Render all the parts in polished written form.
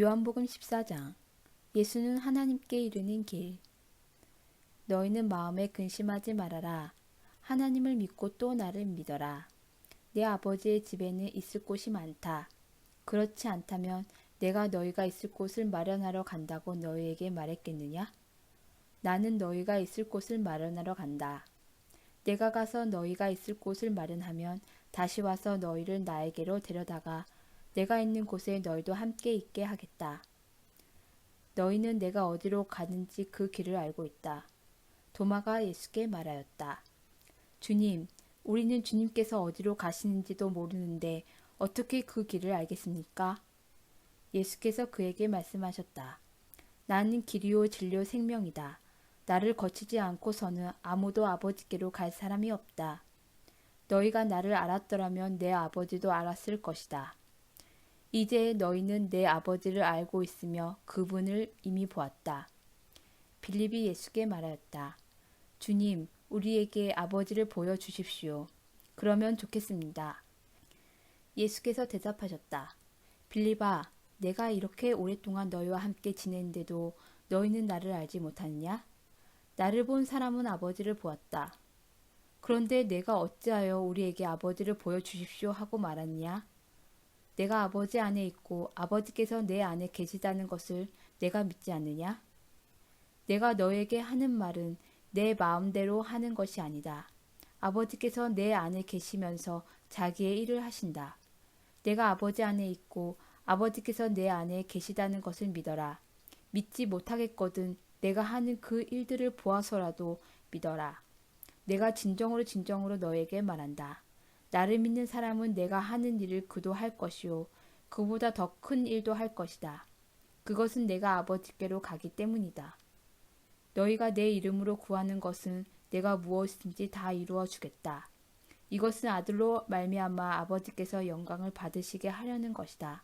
요한복음 14장. 예수는 하나님께 이르는 길. 너희는 마음에 근심하지 말아라. 하나님을 믿고 또 나를 믿어라. 내 아버지의 집에는 있을 곳이 많다. 그렇지 않다면 내가 너희가 있을 곳을 마련하러 간다고 너희에게 말했겠느냐? 나는 너희가 있을 곳을 마련하러 간다. 내가 가서 너희가 있을 곳을 마련하면 다시 와서 너희를 나에게로 데려다가 내가 있는 곳에 너희도 함께 있게 하겠다. 너희는 내가 어디로 가는지 그 길을 알고 있다. 도마가 예수께 말하였다. 주님, 우리는 주님께서 어디로 가시는지도 모르는데 어떻게 그 길을 알겠습니까? 예수께서 그에게 말씀하셨다. 나는 길이요 진리요 생명이다. 나를 거치지 않고서는 아무도 아버지께로 갈 사람이 없다. 너희가 나를 알았더라면 내 아버지도 알았을 것이다. 이제 너희는 내 아버지를 알고 있으며 그분을 이미 보았다. 빌립이 예수께 말하였다. 주님, 우리에게 아버지를 보여주십시오. 그러면 좋겠습니다. 예수께서 대답하셨다. 빌립아, 내가 이렇게 오랫동안 너희와 함께 지냈는데도 너희는 나를 알지 못하느냐? 나를 본 사람은 아버지를 보았다. 그런데 내가 어찌하여 우리에게 아버지를 보여주십시오 하고 말하느냐? 내가 아버지 안에 있고 아버지께서 내 안에 계시다는 것을 내가 믿지 않느냐? 내가 너에게 하는 말은 내 마음대로 하는 것이 아니다. 아버지께서 내 안에 계시면서 자기의 일을 하신다. 내가 아버지 안에 있고 아버지께서 내 안에 계시다는 것을 믿어라. 믿지 못하겠거든 내가 하는 그 일들을 보아서라도 믿어라. 내가 진정으로 너에게 말한다. 나를 믿는 사람은 내가 하는 일을 그도 할 것이요 그보다 더 큰 일도 할 것이다. 그것은 내가 아버지께로 가기 때문이다. 너희가 내 이름으로 구하는 것은 내가 무엇이든지 다 이루어 주겠다. 이것은 아들로 말미암아 아버지께서 영광을 받으시게 하려는 것이다.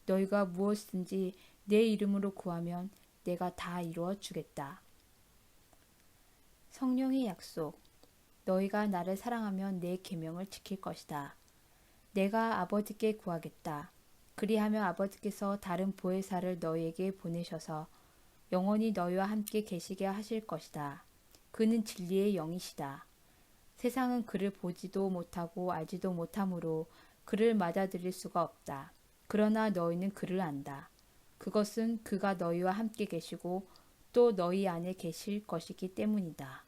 너희가 무엇이든지 내 이름으로 구하면 내가 다 이루어 주겠다. 성령의 약속. 너희가 나를 사랑하면 내 계명을 지킬 것이다. 내가 아버지께 구하겠다. 그리하면 아버지께서 다른 보혜사를 너희에게 보내셔서 영원히 너희와 함께 계시게 하실 것이다. 그는 진리의 영이시다. 세상은 그를 보지도 못하고 알지도 못하므로 그를 맞아들일 수가 없다. 그러나 너희는 그를 안다. 그것은 그가 너희와 함께 계시고 또 너희 안에 계실 것이기 때문이다.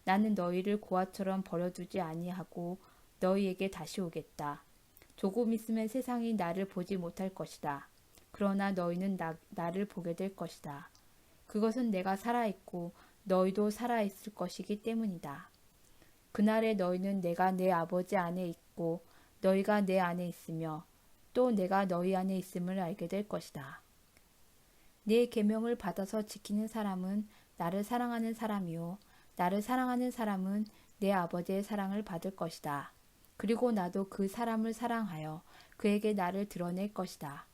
나는 너희를 고아처럼 버려두지 아니하고 너희에게 다시 오겠다. 조금 있으면 세상이 나를 보지 못할 것이다. 그러나 너희는 나를 보게 될 것이다. 그것은 내가 살아있고 너희도 살아있을 것이기 때문이다. 그날에 너희는 내가 내 아버지 안에 있고 너희가 내 안에 있으며 또 내가 너희 안에 있음을 알게 될 것이다. 내 계명을 받아서 지키는 사람은 나를 사랑하는 사람이요 나를 사랑하는 사람은 내 아버지의 사랑을 받을 것이다. 그리고 나도 그 사람을 사랑하여 그에게 나를 드러낼 것이다.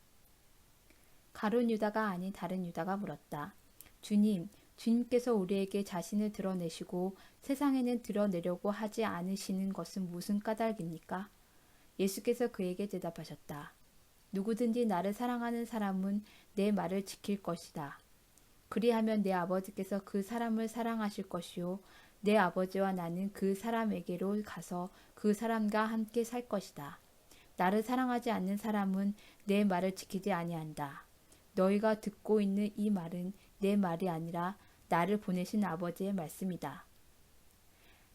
가룟 유다가 아닌 다른 유다가 물었다. 주님, 주님께서 우리에게 자신을 드러내시고 세상에는 드러내려고 하지 않으시는 것은 무슨 까닭입니까? 예수께서 그에게 대답하셨다. 누구든지 나를 사랑하는 사람은 내 말을 지킬 것이다. 그리하면 내 아버지께서 그 사람을 사랑하실 것이요 내 아버지와 나는 그 사람에게로 가서 그 사람과 함께 살 것이다. 나를 사랑하지 않는 사람은 내 말을 지키지 아니한다. 너희가 듣고 있는 이 말은 내 말이 아니라 나를 보내신 아버지의 말씀이다.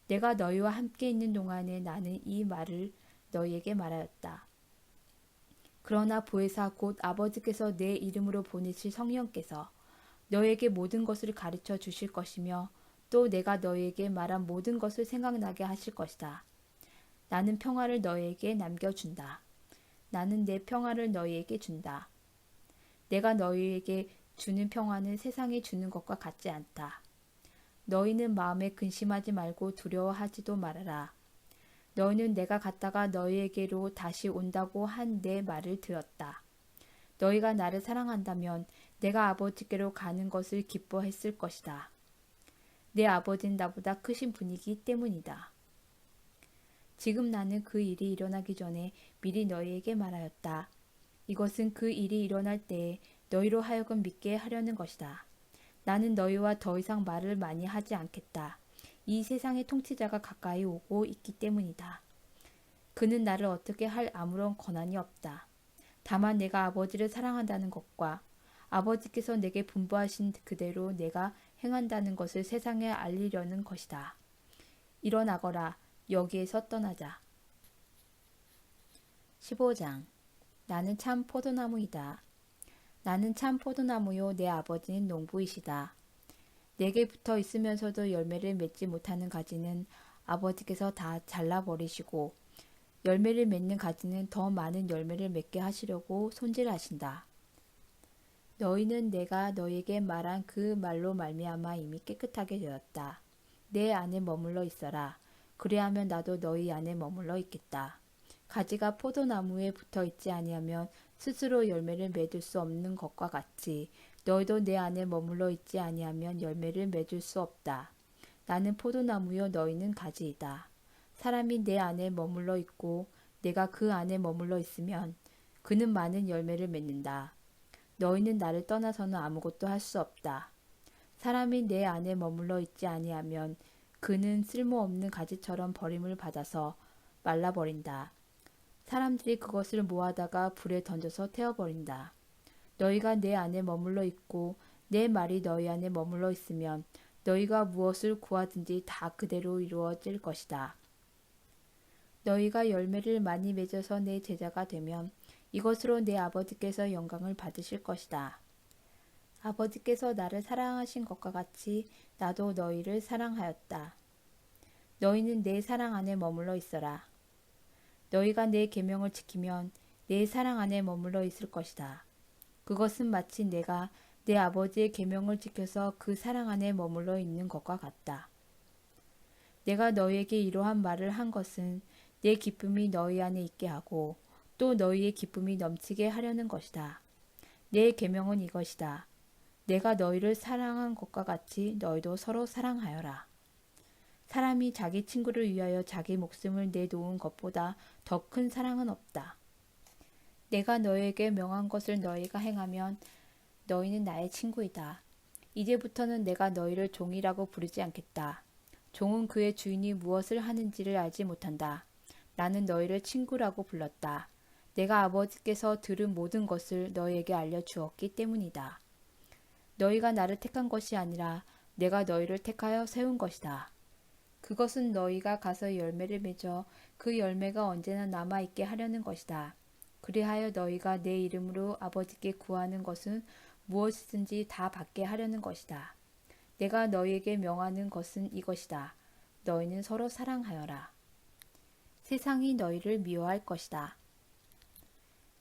내가 너희와 함께 있는 동안에 나는 이 말을 너희에게 말하였다. 그러나 보혜사 곧 아버지께서 내 이름으로 보내실 성령께서 너에게 모든 것을 가르쳐 주실 것이며 또 내가 너에게 말한 모든 것을 생각나게 하실 것이다. 나는 평화를 너에게 남겨준다. 나는 내 평화를 너희에게 준다. 내가 너희에게 주는 평화는 세상이 주는 것과 같지 않다. 너희는 마음에 근심하지 말고 두려워하지도 말아라. 너희는 내가 갔다가 너희에게로 다시 온다고 한 내 말을 들었다. 너희가 나를 사랑한다면 내가 아버지께로 가는 것을 기뻐했을 것이다. 내 아버지는 나보다 크신 분이기 때문이다. 지금 나는 그 일이 일어나기 전에 미리 너희에게 말하였다. 이것은 그 일이 일어날 때에 너희로 하여금 믿게 하려는 것이다. 나는 너희와 더 이상 말을 많이 하지 않겠다. 이 세상의 통치자가 가까이 오고 있기 때문이다. 그는 나를 어떻게 할 아무런 권한이 없다. 다만 내가 아버지를 사랑한다는 것과 아버지께서 내게 분부하신 그대로 내가 행한다는 것을 세상에 알리려는 것이다. 일어나거라. 여기에서 떠나자. 15장. 나는 참 포도나무이다. 나는 참 포도나무요 내 아버지는 농부이시다. 내게 붙어 있으면서도 열매를 맺지 못하는 가지는 아버지께서 다 잘라버리시고 열매를 맺는 가지는 더 많은 열매를 맺게 하시려고 손질하신다. 너희는 내가 너희에게 말한 그 말로 말미암아 이미 깨끗하게 되었다. 내 안에 머물러 있어라. 그리하면 나도 너희 안에 머물러 있겠다. 가지가 포도나무에 붙어 있지 아니하면 스스로 열매를 맺을 수 없는 것과 같이 너희도 내 안에 머물러 있지 아니하면 열매를 맺을 수 없다. 나는 포도나무요 너희는 가지이다. 사람이 내 안에 머물러 있고 내가 그 안에 머물러 있으면 그는 많은 열매를 맺는다. 너희는 나를 떠나서는 아무것도 할 수 없다. 사람이 내 안에 머물러 있지 아니하면 그는 쓸모없는 가지처럼 버림을 받아서 말라버린다. 사람들이 그것을 모아다가 불에 던져서 태워버린다. 너희가 내 안에 머물러 있고 내 말이 너희 안에 머물러 있으면 너희가 무엇을 구하든지 다 그대로 이루어질 것이다. 너희가 열매를 많이 맺어서 내 제자가 되면 이것으로 내 아버지께서 영광을 받으실 것이다. 아버지께서 나를 사랑하신 것과 같이 나도 너희를 사랑하였다. 너희는 내 사랑 안에 머물러 있어라. 너희가 내 계명을 지키면 내 사랑 안에 머물러 있을 것이다. 그것은 마치 내가 내 아버지의 계명을 지켜서 그 사랑 안에 머물러 있는 것과 같다. 내가 너희에게 이러한 말을 한 것은 내 기쁨이 너희 안에 있게 하고 또 너희의 기쁨이 넘치게 하려는 것이다. 내 계명은 이것이다. 내가 너희를 사랑한 것과 같이 너희도 서로 사랑하여라. 사람이 자기 친구를 위하여 자기 목숨을 내놓은 것보다 더 큰 사랑은 없다. 내가 너희에게 명한 것을 너희가 행하면 너희는 나의 친구이다. 이제부터는 내가 너희를 종이라고 부르지 않겠다. 종은 그의 주인이 무엇을 하는지를 알지 못한다. 나는 너희를 친구라고 불렀다. 내가 아버지께서 들은 모든 것을 너희에게 알려주었기 때문이다. 너희가 나를 택한 것이 아니라 내가 너희를 택하여 세운 것이다. 그것은 너희가 가서 열매를 맺어 그 열매가 언제나 남아있게 하려는 것이다. 그리하여 너희가 내 이름으로 아버지께 구하는 것은 무엇이든지 다 받게 하려는 것이다. 내가 너희에게 명하는 것은 이것이다. 너희는 서로 사랑하여라. 세상이 너희를 미워할 것이다.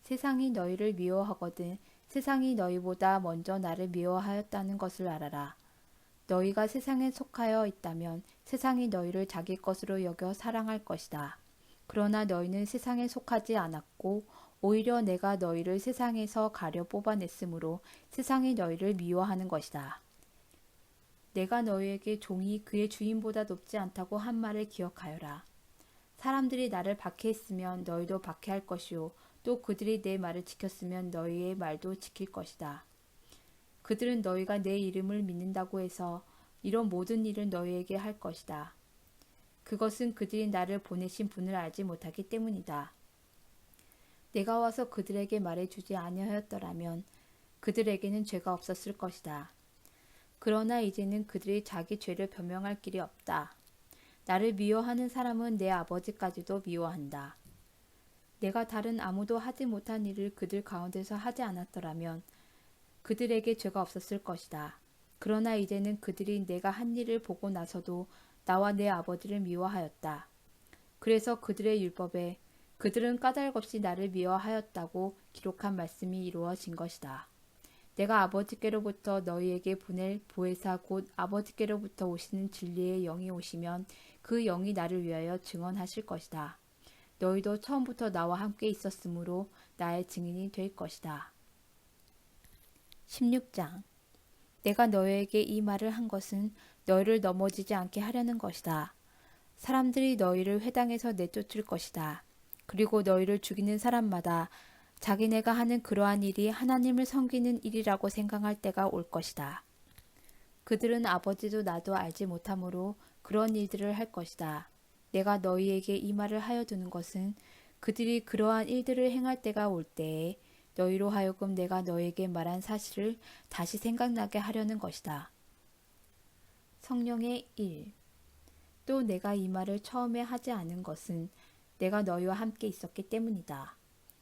세상이 너희를 미워하거든 세상이 너희보다 먼저 나를 미워하였다는 것을 알아라. 너희가 세상에 속하여 있다면 세상이 너희를 자기 것으로 여겨 사랑할 것이다. 그러나 너희는 세상에 속하지 않았고 오히려 내가 너희를 세상에서 가려 뽑아냈으므로 세상이 너희를 미워하는 것이다. 내가 너희에게 종이 그의 주인보다 높지 않다고 한 말을 기억하여라. 사람들이 나를 박해했으면 너희도 박해할 것이요 또 그들이 내 말을 지켰으면 너희의 말도 지킬 것이다. 그들은 너희가 내 이름을 믿는다고 해서 이런 모든 일을 너희에게 할 것이다. 그것은 그들이 나를 보내신 분을 알지 못하기 때문이다. 내가 와서 그들에게 말해주지 아니하였더라면 그들에게는 죄가 없었을 것이다. 그러나 이제는 그들이 자기 죄를 변명할 길이 없다. 나를 미워하는 사람은 내 아버지까지도 미워한다. 내가 다른 아무도 하지 못한 일을 그들 가운데서 하지 않았더라면 그들에게 죄가 없었을 것이다. 그러나 이제는 그들이 내가 한 일을 보고 나서도 나와 내 아버지를 미워하였다. 그래서 그들의 율법에 그들은 까닭없이 나를 미워하였다고 기록한 말씀이 이루어진 것이다. 내가 아버지께로부터 너희에게 보낼 보혜사 곧 아버지께로부터 오시는 진리의 영이 오시면 그 영이 나를 위하여 증언하실 것이다. 너희도 처음부터 나와 함께 있었으므로 나의 증인이 될 것이다. 16장. 내가 너희에게 이 말을 한 것은 너희를 넘어지지 않게 하려는 것이다. 사람들이 너희를 회당에서 내쫓을 것이다. 그리고 너희를 죽이는 사람마다 자기네가 하는 그러한 일이 하나님을 섬기는 일이라고 생각할 때가 올 것이다. 그들은 아버지도 나도 알지 못하므로 그런 일들을 할 것이다. 내가 너희에게 이 말을 하여 두는 것은 그들이 그러한 일들을 행할 때가 올 때에 너희로 하여금 내가 너희에게 말한 사실을 다시 생각나게 하려는 것이다. 성령의 일. 또 내가 이 말을 처음에 하지 않은 것은 내가 너희와 함께 있었기 때문이다.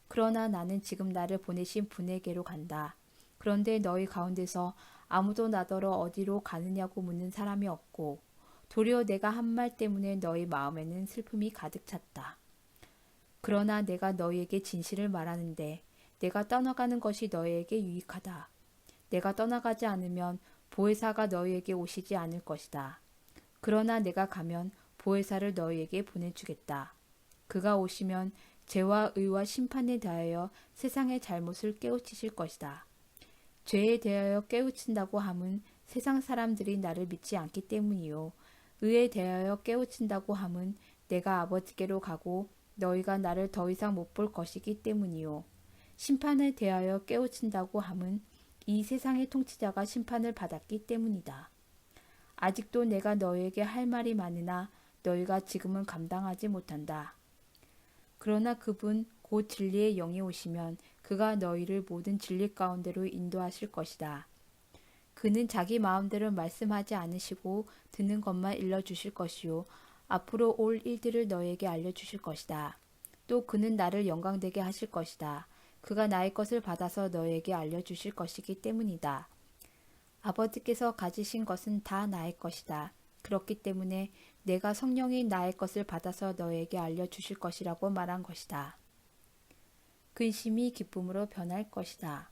그러나 나는 지금 나를 보내신 분에게로 간다. 그런데 너희 가운데서 아무도 나더러 어디로 가느냐고 묻는 사람이 없고 도리어 내가 한 말 때문에 너희 마음에는 슬픔이 가득 찼다. 그러나 내가 너희에게 진실을 말하는데 내가 떠나가는 것이 너희에게 유익하다. 내가 떠나가지 않으면 보혜사가 너희에게 오시지 않을 것이다. 그러나 내가 가면 보혜사를 너희에게 보내주겠다. 그가 오시면 죄와 의와 심판에 대하여 세상의 잘못을 깨우치실 것이다. 죄에 대하여 깨우친다고 함은 세상 사람들이 나를 믿지 않기 때문이요. 의에 대하여 깨우친다고 함은 내가 아버지께로 가고 너희가 나를 더 이상 못 볼 것이기 때문이요. 심판에 대하여 깨우친다고 함은 이 세상의 통치자가 심판을 받았기 때문이다. 아직도 내가 너희에게 할 말이 많으나 너희가 지금은 감당하지 못한다. 그러나 그분 곧 진리의 영이 오시면 그가 너희를 모든 진리 가운데로 인도하실 것이다. 그는 자기 마음대로 말씀하지 않으시고 듣는 것만 일러주실 것이요 앞으로 올 일들을 너희에게 알려주실 것이다. 또 그는 나를 영광되게 하실 것이다. 그가 나의 것을 받아서 너희에게 알려주실 것이기 때문이다. 아버지께서 가지신 것은 다 나의 것이다. 그렇기 때문에 내가 성령이 나의 것을 받아서 너희에게 알려주실 것이라고 말한 것이다. 근심이 기쁨으로 변할 것이다.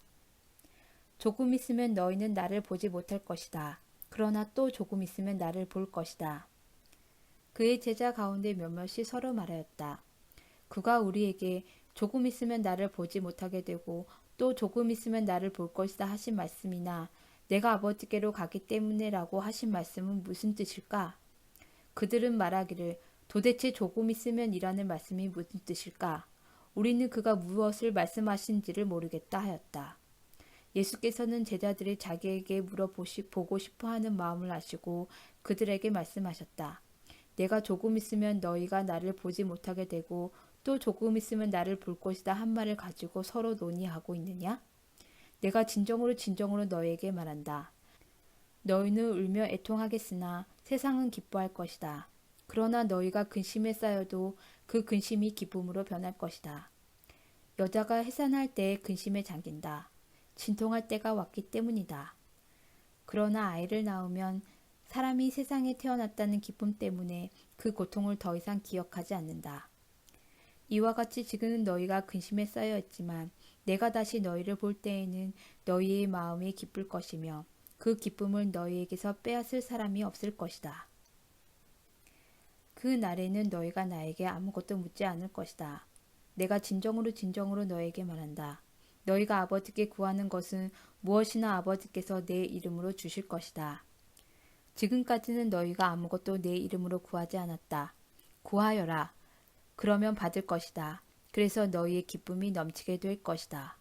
조금 있으면 너희는 나를 보지 못할 것이다. 그러나 또 조금 있으면 나를 볼 것이다. 그의 제자 가운데 몇몇이 서로 말하였다. 그가 우리에게 조금 있으면 나를 보지 못하게 되고 또 조금 있으면 나를 볼 것이다 하신 말씀이나 내가 아버지께로 가기 때문에라고 하신 말씀은 무슨 뜻일까? 그들은 말하기를 도대체 조금 있으면 이라는 말씀이 무슨 뜻일까? 우리는 그가 무엇을 말씀하신지를 모르겠다 하였다. 예수께서는 제자들이 자기에게 물어보고 싶어 하는 마음을 아시고 그들에게 말씀하셨다. 내가 조금 있으면 너희가 나를 보지 못하게 되고 또 조금 있으면 나를 볼 것이다 한 말을 가지고 서로 논의하고 있느냐? 내가 진정으로 너희에게 말한다. 너희는 울며 애통하겠으나 세상은 기뻐할 것이다. 그러나 너희가 근심에 쌓여도 그 근심이 기쁨으로 변할 것이다. 여자가 해산할 때에 근심에 잠긴다. 진통할 때가 왔기 때문이다. 그러나 아이를 낳으면 사람이 세상에 태어났다는 기쁨 때문에 그 고통을 더 이상 기억하지 않는다. 이와 같이 지금은 너희가 근심에 쌓여 있지만 내가 다시 너희를 볼 때에는 너희의 마음이 기쁠 것이며 그 기쁨을 너희에게서 빼앗을 사람이 없을 것이다. 그 날에는 너희가 나에게 아무것도 묻지 않을 것이다. 내가 진정으로 너희에게 말한다. 너희가 아버지께 구하는 것은 무엇이나 아버지께서 내 이름으로 주실 것이다. 지금까지는 너희가 아무것도 내 이름으로 구하지 않았다. 구하여라. 그러면 받을 것이다. 그래서 너희의 기쁨이 넘치게 될 것이다.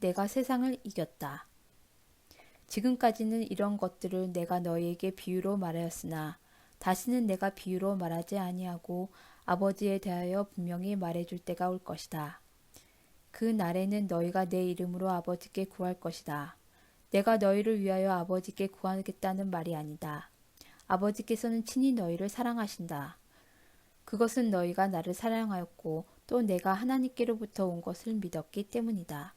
내가 세상을 이겼다. 지금까지는 이런 것들을 내가 너희에게 비유로 말하였으나 다시는 내가 비유로 말하지 아니하고 아버지에 대하여 분명히 말해줄 때가 올 것이다. 그 날에는 너희가 내 이름으로 아버지께 구할 것이다. 내가 너희를 위하여 아버지께 구하겠다는 말이 아니다. 아버지께서는 친히 너희를 사랑하신다. 그것은 너희가 나를 사랑하였고 또 내가 하나님께로부터 온 것을 믿었기 때문이다.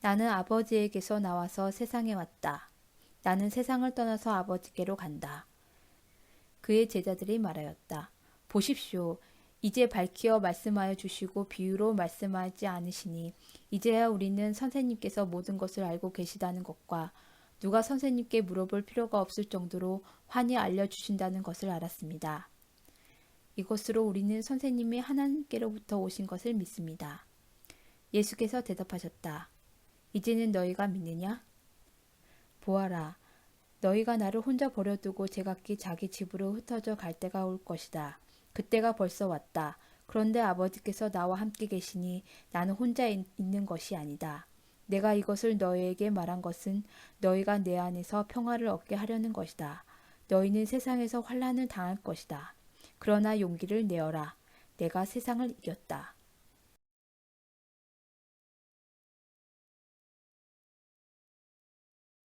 나는 아버지에게서 나와서 세상에 왔다. 나는 세상을 떠나서 아버지께로 간다. 그의 제자들이 말하였다. 보십시오. 이제 밝히어 말씀하여 주시고 비유로 말씀하지 않으시니 이제야 우리는 선생님께서 모든 것을 알고 계시다는 것과 누가 선생님께 물어볼 필요가 없을 정도로 환히 알려주신다는 것을 알았습니다. 이것으로 우리는 선생님이 하나님께로부터 오신 것을 믿습니다. 예수께서 대답하셨다. 이제는 너희가 믿느냐? 보아라. 너희가 나를 혼자 버려두고 제각기 자기 집으로 흩어져 갈 때가 올 것이다. 그때가 벌써 왔다. 그런데 아버지께서 나와 함께 계시니 나는 혼자 있는 것이 아니다. 내가 이것을 너희에게 말한 것은 너희가 내 안에서 평화를 얻게 하려는 것이다. 너희는 세상에서 환난을 당할 것이다. 그러나 용기를 내어라. 내가 세상을 이겼다.